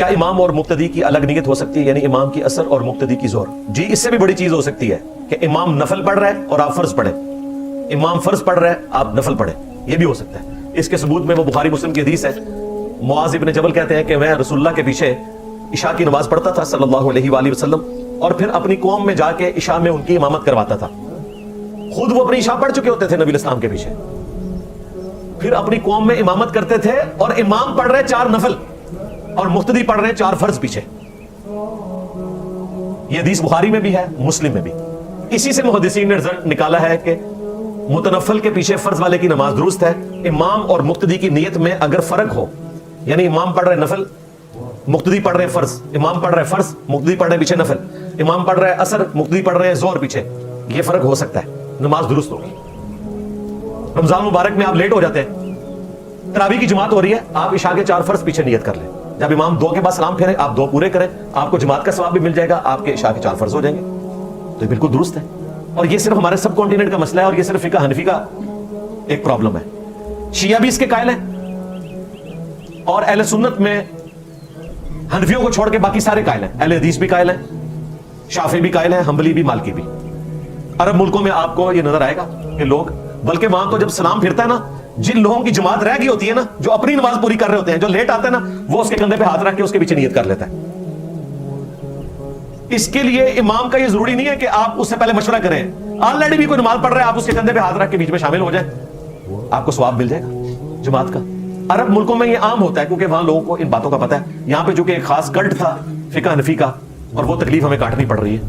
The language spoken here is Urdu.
کیا امام اور مقتدی کی الگ نیت ہو سکتی ہے، یعنی امام کی اثر اور مقتدی کی زور؟ جی اس سے بھی بڑی چیز ہو سکتی ہے کہ امام نفل پڑھ رہا ہے اور آپ فرض پڑھیں، امام فرض پڑھ رہا ہے آپ نفل پڑھیں، یہ بھی ہو سکتا ہے۔ اس کے ثبوت میں وہ بخاری مسلم کی حدیث ہے، معاذ ابن جبل کہتے ہیں کہ میں رسول اللہ کے پیچھے عشاء کی نماز پڑھتا تھا صلی اللہ علیہ وآلہ وسلم، اور پھر اپنی قوم میں جا کے عشاء میں ان کی امامت کرواتا تھا۔ خود وہ اپنی عشاء پڑھ چکے ہوتے تھے نبی اسلام کے پیچھے، پھر اپنی قوم میں امامت کرتے تھے، اور امام پڑھ رہے 4 نفل اور مقتدی پڑھ رہے 4 فرض پیچھے۔ یہ حدیث بخاری میں بھی ہے، مسلم میں بھی۔ اسی سے محدثین نے رزلٹ نکالا ہے کہ متنفل کے پیچھے فرض والے کی نماز درست ہے۔ امام اور مقتدی کی نیت میں اگر فرق ہو، یعنی امام پڑھ رہے نفل، مقتدی پڑھ رہے فرض، امام پڑھ رہے فرض، مقتدی پڑھ رہے پیچھے نفل، امام پڑھ رہے اثر، مقتدی پڑھ رہے زور پیچھے، یہ فرق ہو سکتا ہے، نماز درست ہوگی۔ رمضان مبارک میں آپ لیٹ ہو جاتے ہیں، تراویح کی جماعت ہو رہی ہے، آپ عشاء کے 4 فرض پیچھے نیت کر لیں، جب امام 2 کے بعد سلام پھیرے آپ 2 پورے کریں، آپ کو جماعت کا ثواب بھی مل جائے گا، آپ کے عشاء کے 4 فرض ہو جائیں گے، تو یہ بالکل درست ہے۔ اور یہ صرف ہمارے سب کانٹیننٹ کا مسئلہ ہے، اور یہ صرف فقہ حنفی کا ایک پرابلم ہے۔ شیعہ بھی اس کے قائل ہیں، اور اہل سنت میں حنفیوں کو چھوڑ کے باقی سارے قائل ہیں، اہل حدیث بھی قائل ہیں، شافعی بھی قائل ہیں، حنبلی بھی، مالکی بھی۔ عرب ملکوں میں آپ کو یہ نظر آئے گا کہ لوگ، بلکہ وہاں تو جب سلام پھرتا ہے نا، جن لوگوں کی جماعت رہ گئی ہوتی ہے نا، جو اپنی نماز پوری کر رہے ہوتے ہیں، جو لیٹ آتے ہیں نا، وہ اس کے کندھے پہ ہاتھ رکھ کے اس کے پیچھے نیت کر لیتا ہے۔ اس کے لیے امام کا یہ ضروری نہیں ہے کہ آپ اس سے پہلے مشورہ کریں، آلریڈی بھی کوئی نماز پڑھ رہا ہے، آپ اس کے کندھے پہ ہاتھ رکھ کے بیچ میں شامل ہو جائیں، آپ کو ثواب مل جائے گا جماعت کا۔ عرب ملکوں میں یہ عام ہوتا ہے کیونکہ وہاں لوگوں کو ان باتوں کا پتہ ہے۔ یہاں پہ چونکہ ایک خاص کلٹ تھا فقہ حنفی کا، اور وہ تکلیف ہمیں کاٹنی پڑ رہی ہے۔